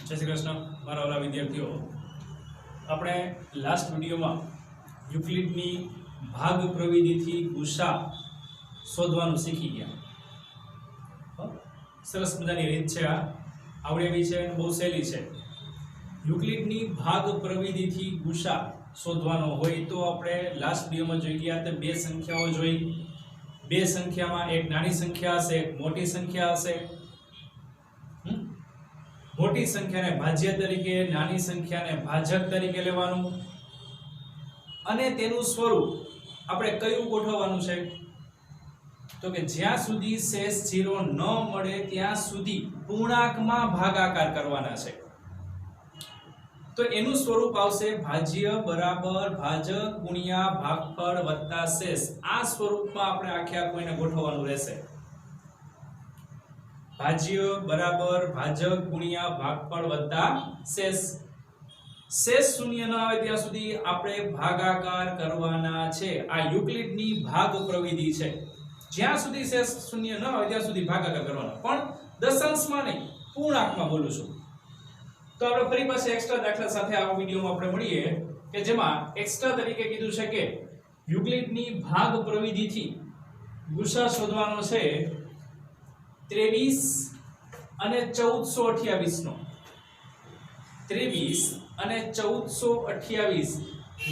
जय श्री कृष्ण मारा वाला विद्यार्थीओ આપણે લાસ્ટ વિડિયોમાં યુક્લિડની ભાગ પ્રવિધિથી ગુસા શોધવાનું શીખી ગયા। સરસ મજાની રીત છે, આ આવડે એવી છે અને બહુ સહેલી છે। યુક્લિડની ભાગ પ્રવિધિથી ગુસા શોધવાનો હોય તો આપણે લાસ્ટ વિડિયોમાં જોઈ ગયા તો બે સંખ્યાઓ જોઈ। બે સંખ્યામાં એક નાની સંખ્યા હશે, એક મોટી સંખ્યા હશે। मोटी संख्या ने भाज्य तरीके, नानी संख्या ने भाजक तरीके लेवानुं अने तेनुं स्वरूप आपणे कयुं गोठववानुं छे तो के ज्यां सुधी शेष 0 न मळे त्यां सुधी पूर्णांकमां भागाकार करवाना छे। तो एनुं स्वरूप आवशे भाज्य बराबर भाजक गुणिया भागफळ वत्ता शेष। आ स्वरूपमां आपणे आखे आखुं गोठववानुं रहेशे। भाज्य बराबर भाजक गुणिया भागफळ वत्ता शेष। शेष शून्य न आवे ત્યાં સુધી આપણે ભાગાકાર કરવાના છે। આ યુક્લિડની ભાગ પ્રવિધિ છે। જ્યાં સુધી શેષ શૂન્ય ન આવે ત્યાં સુધી ભાગાકાર કરવાનો, પણ દશાંશમાં નહીં, પૂર્ણાંકમાં બોલું છું। તો આપણે ફરી પાછા એક્સ્ટ્રા દાખલા સાથે આ વિડિયોમાં આપણે મળીએ કે જેમાં એક્સ્ટ્રા તરીકે કીધું છે કે યુક્લિડની ભાગ પ્રવિધિથી ગુસા શોધવાનો છે 23 અને 1428 નો। 23 અને 1428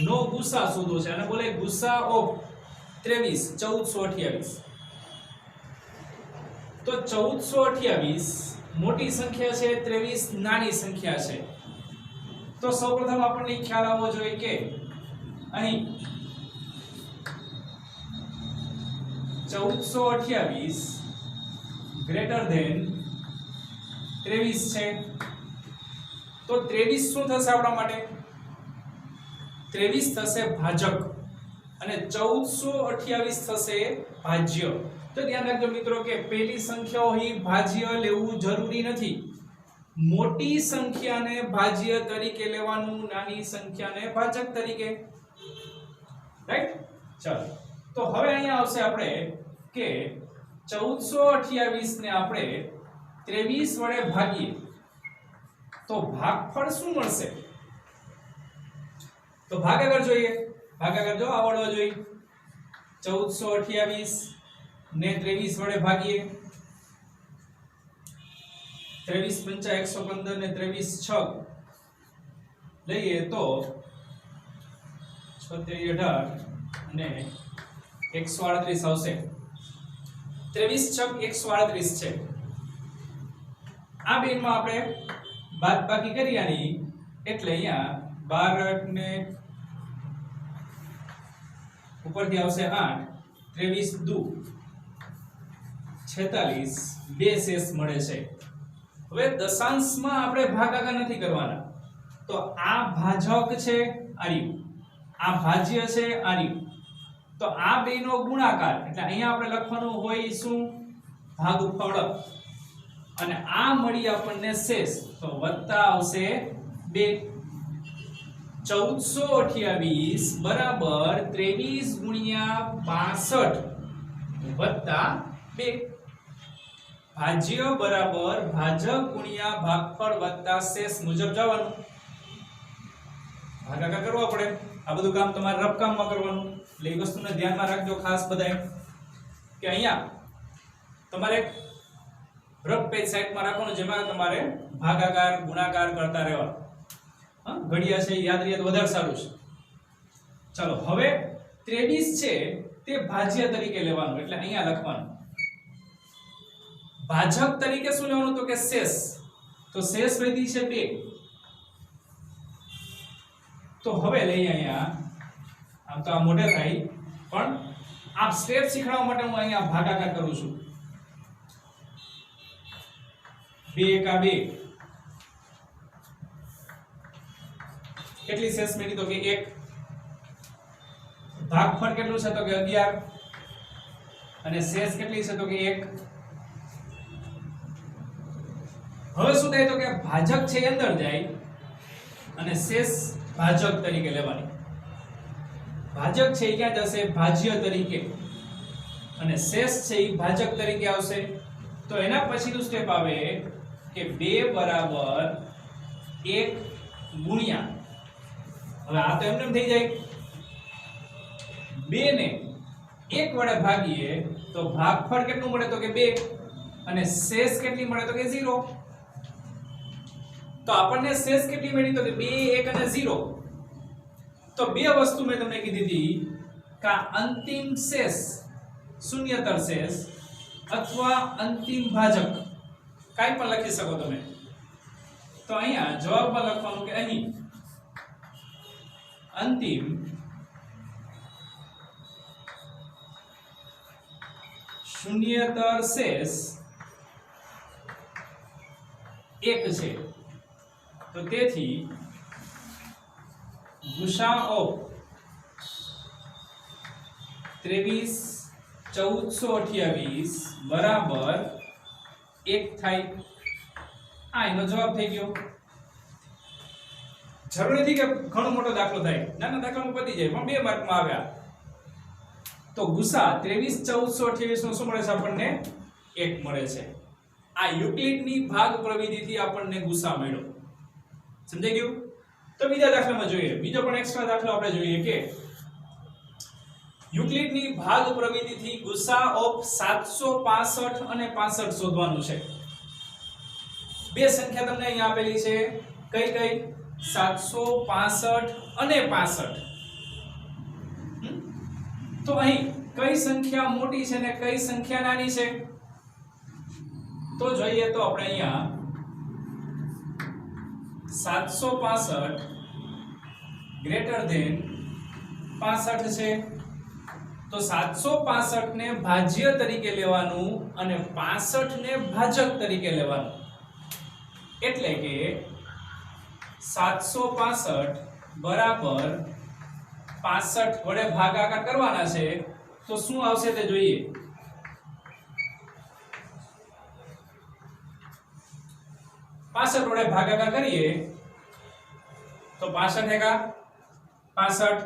નો ગુસા શોધવો છે અને બોલે ગુસા ઓફ 23 1428। તો 1428 મોટી સંખ્યા છે, 23 નાની સંખ્યા છે। તો સૌપ્રથમ આપણને ખ્યાલ આવવો જોઈએ કે અહીં 1428 ग्रेटर देन 23 છે। તો 23 શું થશે આપણા માટે? 23 થશે ભાજક અને 1428 થશે ભાજ્ય। તો ધ્યાન રાખજો મિત્રો કે પહેલી સંખ્યાઓ ही ભાજ્ય લેવું જરૂરી નથી। મોટી સંખ્યાને ભાજ્ય તરીકે લેવાનું, નાની સંખ્યાને ભાજક તરીકે। રાઈટ? ચાલો, તો હવે અહીંયા આવશે આપણે કે 1428 ने આપણે 23 વડે ભાગીએ તો ભાગફળ શું મળશે? તો ભાગાકાર જોઈએ। ભાગાકાર જો આવડવો જોઈએ। 1428 ને 23 વડે ભાગીએ, 23 पंचा 115 ને 23 6 લઈએ તો 36 18 અને 138 આવશે। 23 છક 138 છે। આ બેનમાં આપણે બાદબાકી કરીયાની એટલે અહીંયા 12 ને ઉપરથી આવશે 8, 23 2 46 બે શેષ મળે છે। હવે દશાંશમાં આપણે ભાગાકાર નથી કરવાના। તો આ ભાજક છે, આ રહ્યું, આ ભાજ્ય છે, આ રહ્યું। તો આ બેનો ગુણાકાર એટલે અહીંયા આપણે લખવાનું હોય શું? ભાગફળ। અને આ મળી આપણને શેષ, તો વત્તા આવશે 2। 1428 બરાબર 23 ગુણ્યા 62 વત્તા 2। ભાજ્ય બરાબર ભાજક ગુણ્યા ભાગફળ વત્તા શેષ મુજબ જવાનું। ભાગાકાર કરવો પડે। આ બધું કામ તમારે રફ કામમાં કરવાનું। એટલે એ વસ્તુને ધ્યાનમાં રાખજો ખાસ બધાય કે અહીંયા તમારે રફ પેજ સાઈડમાં રાખવાનું જેમાં તમારે ભાગાકાર ગુણાકાર કરતા રહેવાનું। હા, ઘડિયા છે યાદ રહે તો વધારે સારું છે। ચાલો, હવે 23 છે તે ભાજ્ય તરીકે લેવાનું એટલે અહીંયા લખવાનું। ભાજક તરીકે શું લેવાનું? તો કે શેષ। તો શેષ વધી છે 2। તો હવે લઈએ અહીંયા, આમ તો આ મોઢે થાય પણ આ સ્ટેપ શીખવાડવા માટે હું અહીંયા ભાગાકાર કરું છું। 2 એકા 2 કેટલી શેષ મળી? તો કે 1। ભાગફળ કેટલું છે? તો કે 11 અને શેષ કેટલી છે? તો કે 1। હવે શું થાય? તો કે ભાજક છે અંદર જાય અને શેષ ભાજક તરીકે લેવાની। ભાજક છે એ ક્યાં જશે? ભાજ્ય તરીકે, અને શેષ છે એ ભાજક તરીકે આવશે। તો એના પછીનું સ્ટેપ આવે કે 2 બરાબર 1 ગુણ્યા, હવે આ તો એમને એમ થઈ જાય, 2 ને 1 વડે ભાગીએ તો ભાગફળ કેટલું મળે તો કે 2, અને શેષ કેટલી મળે તો કે 0. તો આપણને શેષ કેટલી મળી તો કે 2 1 અને 0. તો બે વસ્તુ મેં તમને કીધી હતી કે અંતિમ શેષ શૂન્યતર શેષ અથવા અંતિમ ભાજક કાઈ પણ લખી શકો તમે. તો અહીંયા જવાબમાં લખવાનું કે અહીં અંતિમ શૂન્યતર શેષ 1 છે. તો તેથી ગુસાઅ 23 1428 બરાબર 1 થાય. આ એનો જવાબ થઈ ગયો. જરૂર નથી કે ઘણો મોટો દાખલો થાય, નાના દાખલામાં પતી જાય, પણ 2 માર્કમાં આવ્યા. તો ગુસા 23 1428 નો શું મળે છે આપણને? 1 મળે છે. આ યુક્લિડની ભાગ પ્રવિધિથી આપણને ગુસા મળ્યો. સમજાઈ ગયું? તો બીજા દાખલામાં જોઈએ, બીજો પણ એક્સ્ટ્રા દાખલો આપણે જોઈએ કે યુક્લિડની ભાગ પ્રવિધિથી ગુસા ઓફ 765 અને 65 શોધવાનું છે. બે સંખ્યા તમને અહીં આપેલી છે, કઈ કઈ? 765 અને 65. તો અહીં કઈ સંખ્યા મોટી છે ને કઈ સંખ્યા નાની છે? તો જોઈએ તો આપણે અહીંયા 765 ગ્રેટર ધેન 65 છે. તો 765 ને ભાજ્ય તરીકે લેવાનું અને 65 ને ભાજક તરીકે લેવાનું. એટલે કે 765 બરાબર 65 વડે ભાગાકાર કરવાના છે. તો શું આવશે તે જોઈએ. 65 વડે ભાગાકાર કરીએ તો 65 એકા 65,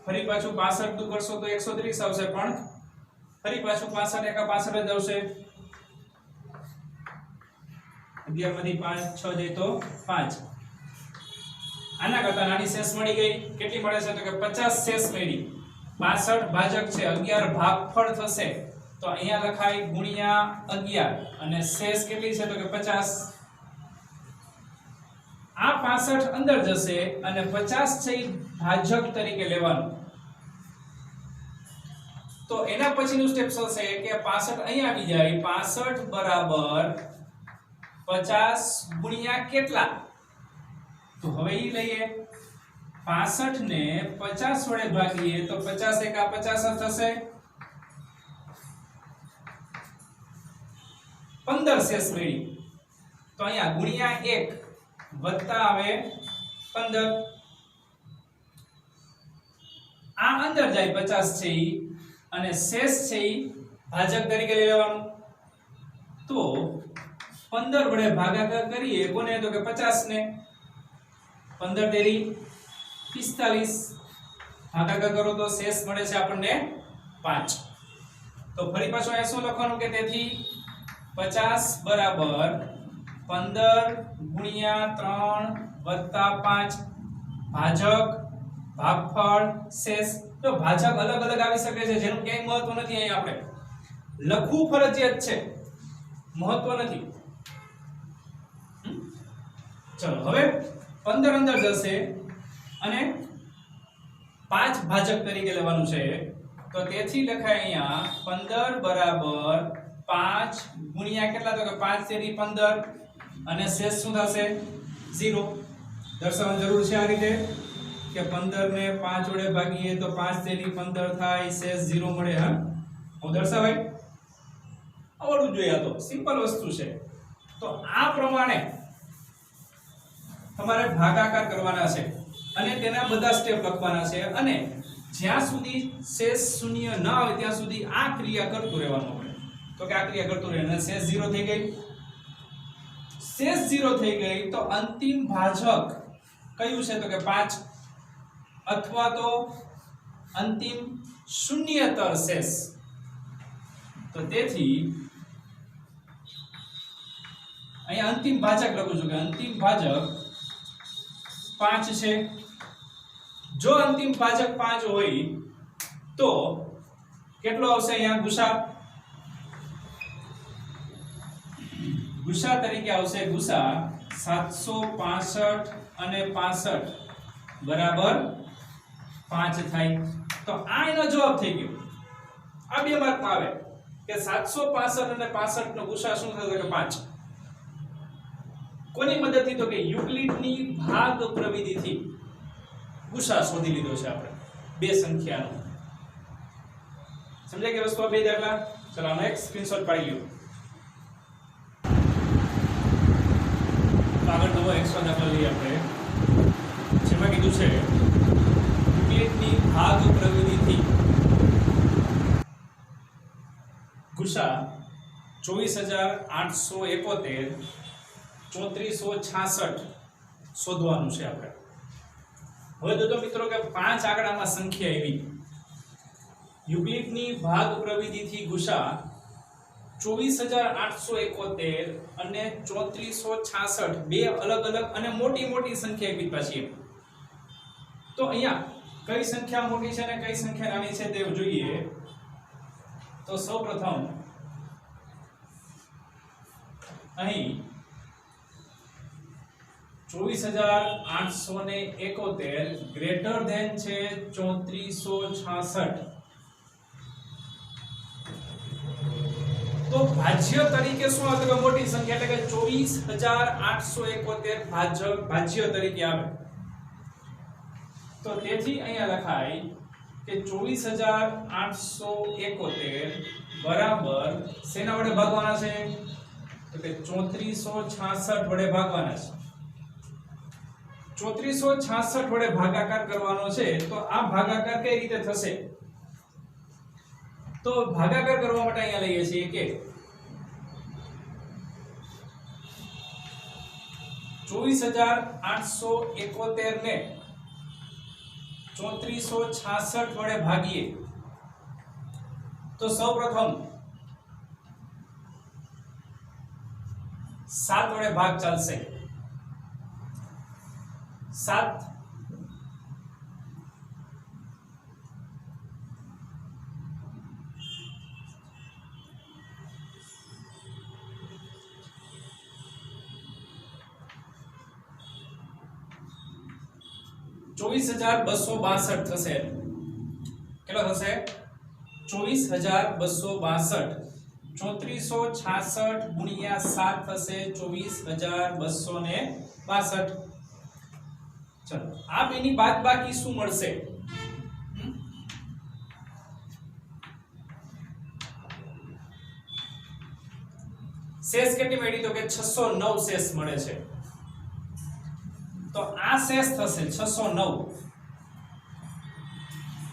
ફરી પાછું 65 દુ કરશો તો 130 આવશે, પણ ફરી પાછું 65 એકા 65 જ આવશે. 11 માંથી 5 6 જાય તો 5. આના કરતા નાની શેષ મળી ગઈ. કેટલી મળે છે? તો કે 50 શેષ મળી. 65 ભાજક છે, 11 ભાગફળ થશે. તો અહીંયા લખાય ગુણ્યા 11 અને શેષ કેટલી છે તો કે 50. આ 65 અંદર જશે અને 50 છે ભાજક તરીકે લેવાનું. તો એના પછીનું સ્ટેપ શું છે કે 65 અહીં આવી જાય. 65 બરાબર 50 ગુણ્યા કેટલા? તો હવે ઈ લઈએ. 65 ને 50 વડે ભાગીએ તો 50 એકા 50 થશે. 15 શેષ મળી. તો અહીંયા ગુણ્યા 1 વત્તા આવે 15. આ અંદર જાય 50 છે ઈ, અને શેષ છે ઈ ભાજક તરીકે લઈ લેવાનું. તો 15 વડે ભાગાકાર કરીએ કોને? તો કે 50 ને. 15 તેરી 45, ભાગાકાર કરો તો શેષ મળે છે આપણને 5. તો ફરી પાછું અહીંયા શું લખવાનું કે તેથી 50 બરાબર 15 ગુણ્યા 3 વત્તા 5 ભાજક ભાગફળ શેષ. તો ભાજક અલગ અલગ આવી શકે છે, જેનું ક્યાંય મહત્વ નથી. અહીં આપણે લખવું ફરજિયાત છે, મહત્વ નથી. ચલો હવે 15 અંદર જશે અને 5 ભાજક તરીકે લેવાનું છે. તો તેથી લખાય અહીંયા 15 બરાબર 5 ગુણ્યા કેટલા? તો કે 5 તેરી 15 અને શેષ શું થશે? 0. દર્શાવવાની જરૂર છે આ રીતે કે 15 ને 5 વડે ભાગીએ તો 5 તેરી 15 થાય, શેષ 0 મળે. હા, હું દર્શાવાય આવડવું જોઈએ. આ તો સિમ્પલ વસ્તુ છે. તો આ પ્રમાણે તમારે ભાગાકાર કરવાના છે અને તેના બધા સ્ટેપ લખવાના છે, અને જ્યાં સુધી શેષ શૂન્ય ન આવે ત્યાં સુધી આ ક્રિયા કરતું રહેવાનું આપણે. તો કે આ ક્રિયા કરતું રહે અને શેષ 0 થઈ ગઈ. શેષ 0 થઈ ગઈ તો અંતિમ ભાજક કયું છે? તો કે 5 અથવા તો અંતિમ શૂન્યતર શેષ. તો તેથી અહીંયા અંતિમ ભાજક લખું છું કે અંતિમ ભાજક 5 છે। જો અંતિમ ભાજક 5 હોય તો કેટલો આવશે અહીંયા ગુસા? ગુસા તરીકે આવશે ગુસા 765 અને 65 બરાબર 5 થાય। તો આ એનો જવાબ થઈ ગયો। આ બે માર્કમાં આવે કે 765 અને 65 નો ગુસા શું થશે કે 5। કોની મદદથી? તો કે યુક્લિડની ભાગ પ્રવિધિથી ગુસા શોધી લીધો છે આપણે બે સંખ્યાનો। સમજાય કે વસ્તુ આ બે દાખલા? ચલો આનો એક સ્ક્રીનશોટ પાડી લ્યો। આગળ નવો એક્સ્ટ્રા દાખલા લઈએ આપણે, જેમાં કીધું છે યુક્લિડની ભાગ પ્રવિધિથી ગુસા 24871 3466 શોધવાનું છે આપણે। હવે તો મિત્રો કે 5 આંકડામાં સંખ્યા એવી યુક્લિડની ભાગ પ્રવિધિથી ગુસા 24871 અને 3466 બે અલગ અલગ અને મોટી મોટી સંખ્યા એવી પાછી। તો અહીંયા કઈ સંખ્યા મોટી છે અને કઈ સંખ્યા નાની છે તે જોઈએ। તો સૌપ્રથમ અહીં 24871 ગ્રેટર ધેન છે 3466। તો ભાજ્ય તરીકે શું આવે કે મોટી સંખ્યા એટલે કે 24871 ભાજ્ય તરીકે આવે। તો તેથી અહીંયા લખાય કે 24871 બરાબર શેના વડે ભાગવાના છે? તો કે 3466 વડે ભાગવાના છે। 3466 વડે ભાગાકાર કરવાનો છે। તો આ ભાગાકાર કઈ રીતે થશે? તો ભાગાકાર કરવા માટે અહીંયા લઈએ છીએ કે 24871 ને 3466 વડે ભાગીએ તો સૌપ્રથમ 7 વડે ભાગ ચાલશે। 7 24262 થશે। કેટલો થશે? 24262। 3466 ગુણ્યા 7 થશે 24262। ચલો આ બેની બાદબાકી શું મળશે? શેષ કેટલી મળી? તો કે 609 શેષ મળે છે। તો આ શેષ થશે 609।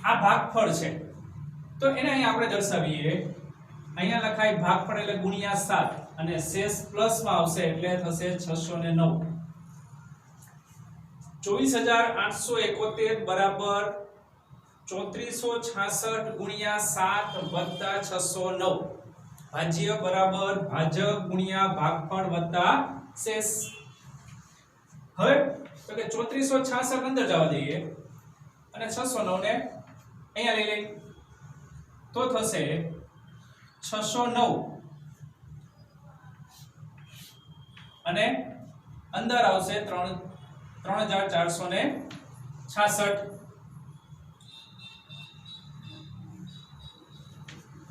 આ ભાગફળ છે તો એને અહીં આપણે દર્શાવીએ। અહીંયા લખાય ભાગફળ એટલે ગુણ્યા 7 અને શેષ પ્લસ માં આવશે એટલે થશે 609। 24871 બરાબર 3466 ગુણ્યા 7 વત્તા 609 ભાજ્ય બરાબર ભાજક ગુણ્યા ભાગફળ વત્તા શેષ। હવે તો કે 3466 અંદર જવા દઈએ અને 609 ને અહીંયા લઈ લઈએ તો થશે 609 અને અંદર આવશે 3466।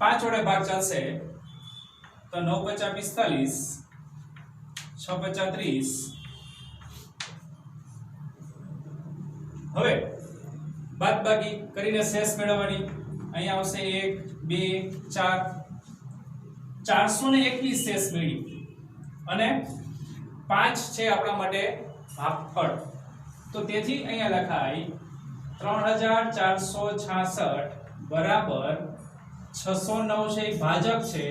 5 વડે ભાગ ચાલશે તો 9 × 5 = 45 6 × 30। હવે બાદબાકી કરીને શેષ મેળવવાની। અહીંયા આવશે 1 2 4 421 શેષ મેળવી અને 5 છે આપણા માટે ભાગફળ। તો તેથી અહીંયા લખાય 3466 બરાબર 609 છે ભાજક છે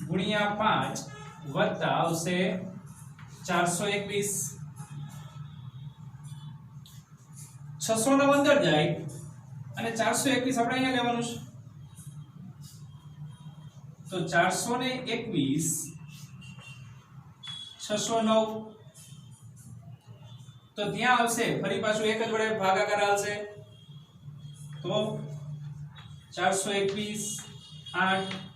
ગુણ્યા 5 વત્તા આવશે 421। 609 અંદર જાય અને 421 આપણે અહીંયા લેવાનું છે તો 421 609 તો ત્યાં આવશે ફરી પાછું એક જ વડે ભાગાકાર આવશે તો 421 8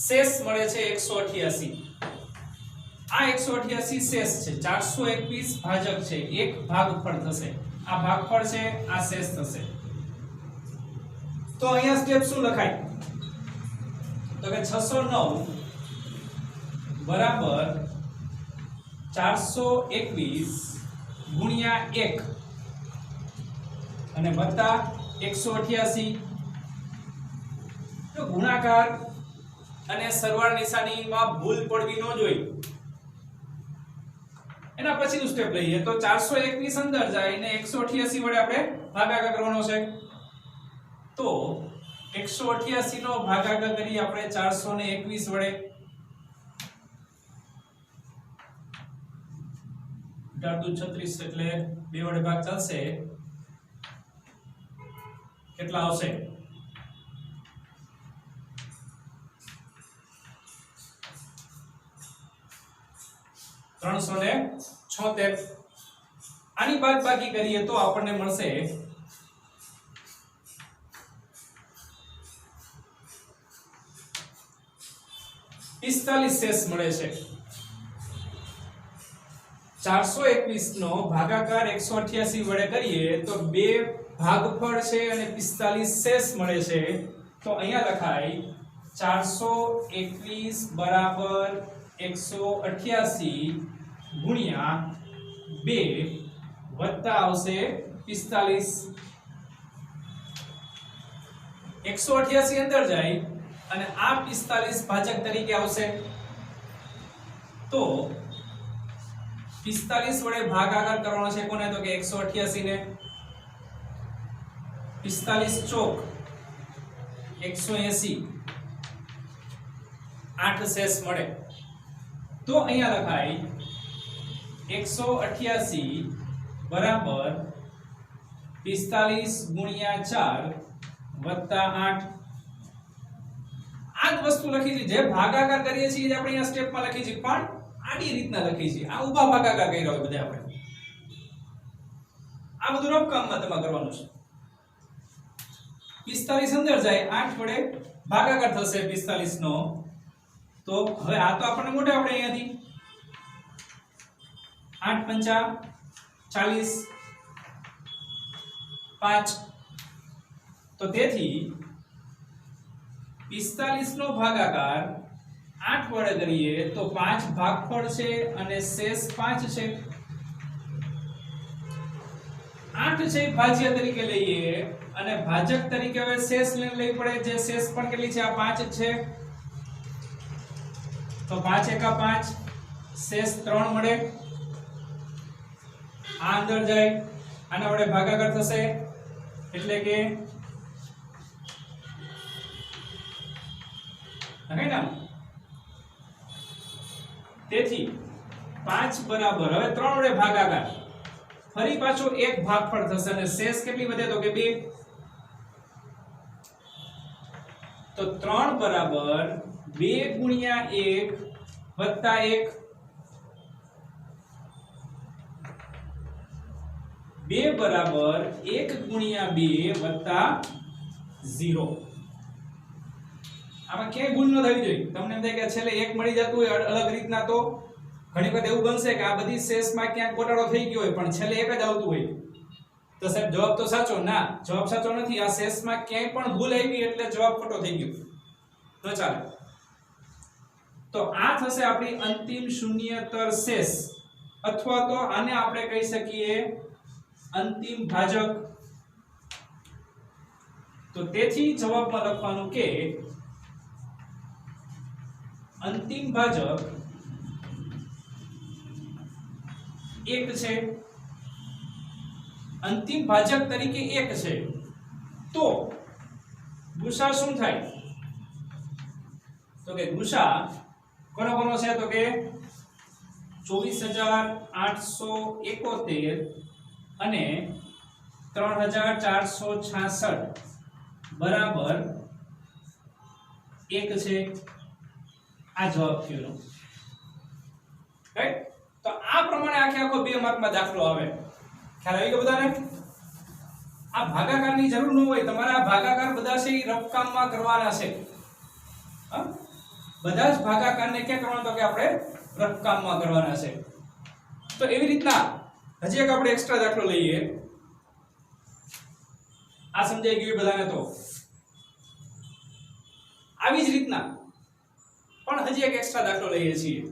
શેષ મળે છે 188 આ 188 શેષ છે 421 ભાજક છે એક ભાગફળ થશે આ ભાગફળ છે આ શેષ થશે તો અહીંયા સ્ટેપ શું લખાય તો કે 609 બરાબર 421 ગુણ્યા 1 અને વત્તા 188 તો ગુણાકાર અને સરવાળા નિશાનીમાં ભૂલ પડવી ન જોઈએ એના પછીનું સ્ટેપ લઈએ તો 421 અંદર જાય અને 188 વડે આપણે ભાગાકાર કરવાનો છે તો 188 નો ભાગાકાર કરીએ આપણે 421 વડે 36 એટલે 2 વડે ભાગ ચાલશે કેટલા આવશે 376 આની બાદ બાકી કરીએ તો આપણને મળશે 45 શેષ મળે છે 421 નો ભાગાકાર 188 વડે કરીએ તો બે ભાગફળ છે અને 45 શેષ મળે છે તો અહીંયા લખાય 421 બરાબર 188 ગુણ્યા 2 વત્તા આવશે 45 188 અંદર જાય અને આ 45 ભાજક તરીકે આવશે તો 45 વડે ભાગાકાર કરવાનો છે કોને તો કે 188 ને 45 ચોક 180 8 શેષ મળે તો અહીંયા લખાય 188 બરાબર 45 ગુણ્યા 4 વત્તા 8 આ જ વસ્તુ લખી છે જે ભાગાકાર કરીએ છીએ જે આપણે અહીંયા સ્ટેપમાં લખી છે પણ આડી રીતના લખી છે આ ઊભા ભાગાકાર કર્યા હોય બધા આપણે આ બધું રફ કામમાં તમારે કરવાનું છે 45 અંદર જાય 8 વડે ભાગાકાર થશે 45 નો તો હવે આ તો આપણને મોઢે આપણે અહીંયાથી 8 પંચા 40 5 તો તેથી 45 નો ભાગાકાર 8 વડે કરીએ તો 5 ભાગફળ છે અને શેષ 5 છે 8 છે ભાજ્ય તરીકે લઈએ અને ભાજક તરીકે હવે શેષ લેવી પડે જે શેષ પણ કેટલી છે આ 5 છે તો 5 એકા 5 શેષ 3 મળે આ અંદર જાય આના વડે ભાગાકાર થશે એટલે કે તેથી 5 બરાબર હવે 3 વડે ભાગાકાર ફરી પાછો એક ભાગફળ થશે અને શેષ કેટલી વધે તો કે 2 તો 3 બરાબર 2 ગુણ્યા 1 વત્તા 1 2 બરાબર 1 ગુણ્યા 2 વત્તા 0 આમાં ક્યાંય ભૂલ ન થવી જોઈએ તમને એમ થાય કે છેલ્લે 1 મળી જતું હોય અલગ રીતના તો ઘણી વખત એવું બનશે કે આ બધી શેષમાં ક્યાંક ગોટાળો થઈ ગયો હોય પણ છેલ્લે એક જ આવતું હોય તો સાહેબ જવાબ તો સાચો ના જવાબ સાચો નથી આ શેષમાં ક્યાંય પણ ભૂલ આવી એટલે જવાબ ખોટો થઈ ગયો તો ચાલે તો આ થશે આપણી અંતિમ શૂન્યતર શેષ અથવા તો આને આપણે કહી શકીએ અંતિમ ભાજક તો તેથી જવાબમાં લખવાનું કે અંતિમ ભાજક 1 છે અંતિમ ભાજક તરીકે 1 છે તો ગુસા શું થાય તો કે ગુસા કોનો કોનો છે તો કે 24871 અને 3466 બરાબર 1 છે આ જવાબ થયો રાઈટ? તો આ પ્રમાણે આખો 2 માર્કમાં દાખલો આવે. ખ્યાલ આવી ગયો બધાને? આ ભાગાકારની જરૂર ન હોય, તમારે આ ભાગાકાર બધા છે એ રફકામમાં કરવાના છે. હા, બધા જ ભાગાકારને ક્યાં કરવાનો તો કે આપણે રફકામમાં કરવાના છે. તો એવી રીતના હજી એક આપણે એક્સ્ટ્રા દાખલો લઈએ. આ સમજાઈ ગયું બધાને? તો આવી જ રીતના પણ હજી એક એક્સ્ટ્રા દાખલો લઈએ છીએ.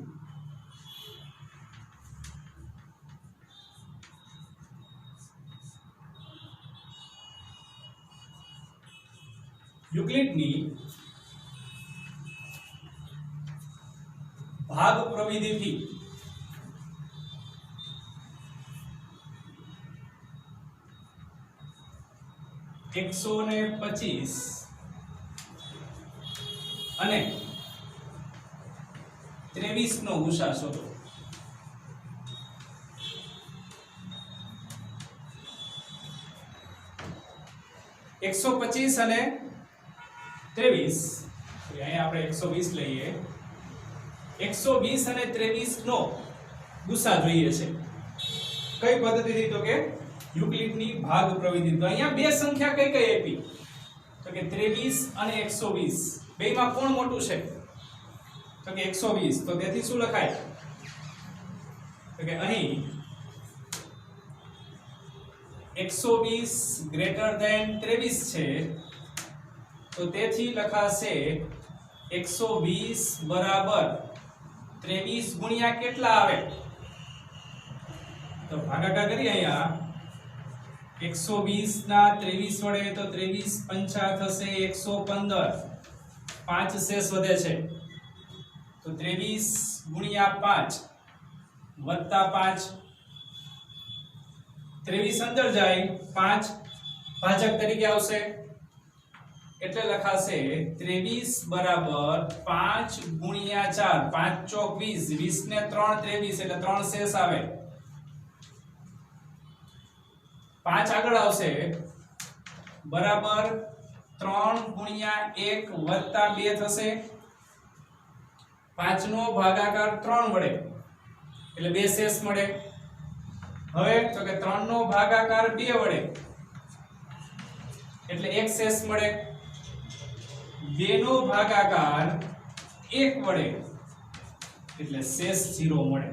યુક્લિડની ભાગ પ્રવિધિથી એકસો ને 25 અને 23 નો ગુસા શોધો. એકસો 25 અને 23, અહીંયા આપણે 120 લઈએ. 120 અને 23 નો ગુસા જોઈએ છે. કઈ પદ્ધતિથી? તો કે યુક્લિડની ભાગ પ્રવિધિ. તો અહીંયા બે સંખ્યા કઈ કઈ આપી? તો કે 23 અને 120. બેમાં કોણ મોટું છે? તો કે 120. તો તેથી શું લખાય? તો કે અહીં 120 ગ્રેટર ધેન 23 છે. તો તેથી લખાશે 120 બરાબર 23 ગુણ્યા કેટલા આવે? તો ભાગાકાર કરીએ. અહીંયા 120 ના 23 વડે તો 23 પંચા થશે 115. 5 શેષ વધે છે. તો 23 ગુણ્યા 5 વત્તા 5. 23 અંદર જાય, 5 ભાજક તરીકે આવશે એટલે લખાશે 23 બરાબર 5 ગુણ્યા 4. 5 ચોક 20, 20 ને 3 23 એટલે 3 શેષ આવે. 5 આગળ આવશે બરાબર 3 ગુણ્યા 1 વત્તા 2 થશે. 5 નો ભાગાકાર 3 વડે એટલે 2 શેષ મળે. હવે તો કે 3 નો ભાગાકાર 2 વડે એટલે 1 શેષ મળે. 2 નો ભાગાકાર 1 વડે એટલે શેષ 0 મળે.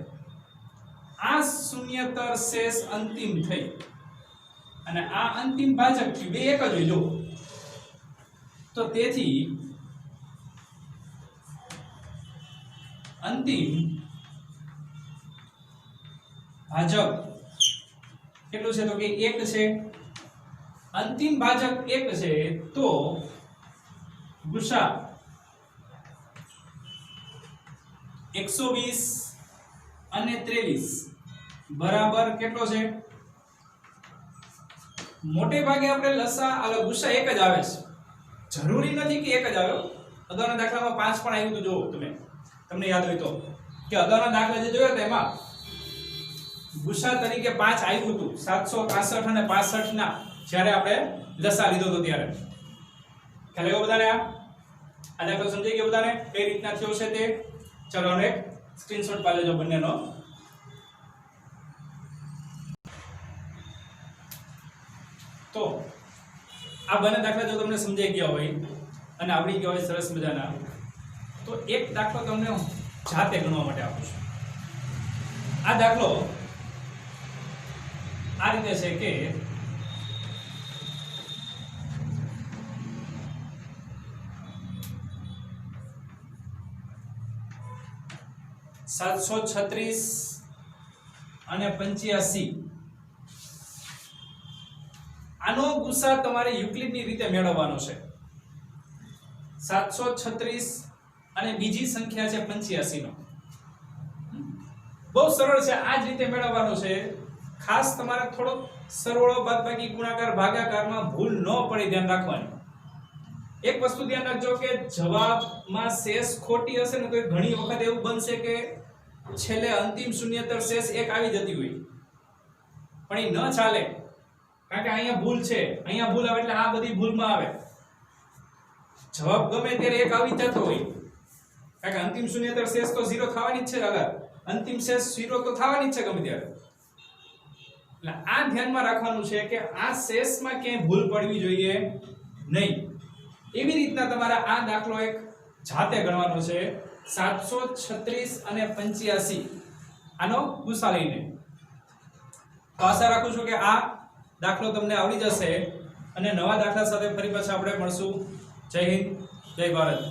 આ શૂન્યતર શેષ અંતિમ થઈ અને આ અંતિમ ભાજક થયું. બે એક જ હોય જો. તો તેથી અંતિમ ભાજક કેટલું છે? તો કે 1 છે. અંતિમ ભાજક 1 છે તો ગુસા 120 અને 23 બરાબર કેટલો છે? મોટે ભાગે આપણે લસા ગુસા 1 જ આવે છે. જરૂરી નથી કે 1 જ આવ્યો. અગાઉના દાખલામાં 5 પણ આવ્યું હતું. જો તમને યાદ હોય તો કે અગાઉના દાખલા જે જોયા હતા એમાં ગુસા તરીકે 5 આવ્યું હતું. 765 અને 65 ના જ્યારે આપણે લસા લીધો હતો ત્યારે. ખ્યાલ આવ્યો બધાને? આ દાખલો સમજાઈ ગયો બધાને કઈ રીતના થયો છે તે? ચલો હવે સ્ક્રીનશોટ પાડી લેજો બંનેનો. તો આ બંને દાખલા જો તમને સમજાઈ ગયા હોય અને આવડી ગયા હોય સરસ મજાના, તો એક દાખલો તમને જાતે ગણવા માટે આપું છું. આ દાખલો આ રીતે છે કે 736 અને 85 આનો ગુસા તમારે યુક્લિડની રીતે મેળવવાનો છે. 736 અને બીજી સંખ્યા છે 85 નો. બહુ સરળ છે, આ જ રીતે મેળવવાનો છે. ખાસ તમારે થોડો સરવાળો બાદબાકી ગુણાકાર ભાગાકારમાં ભૂલ ન પડી ધ્યાન રાખવાની. એક વસ્તુ ધ્યાન રાખજો કે જવાબમાં શેષ ખોટી હશે ને તો ઘણી વખત એવું બનશે કે છેલ્લે અંતિમ શૂન્યતર શેષ 1 આવી જતી હોય, પણ એ ન ચાલે. કારણ કે અહીંયા ભૂલ છે, અહીંયા ભૂલ આવે એટલે આ બધી ભૂલમાં આવે. જવાબ ગમે ત્યારે 1 આવી જતો હોય, કારણ કે અંતિમ શૂન્યતર શેષ તો 0 થવાની જ છે. અગર અંતિમ શેષ 0 તો થવાની જ છે ગમે ત્યારે. એટલે આ ધ્યાનમાં રાખવાનું છે કે આ શેષમાં ક્યાંય ભૂલ પડવી જોઈએ નહીં. એવી રીતના તમારે આ દાખલો એક જાતે ગણવાનો છે 736 અને 85 આનો ગુસા લઈને. તો આશા રાખું છું કે આ દાખલો તમને આવડી જશે અને નવા દાખલા સાથે ફરી પાછા આપણે મળશું. જય હિન્દ, જય ભારત.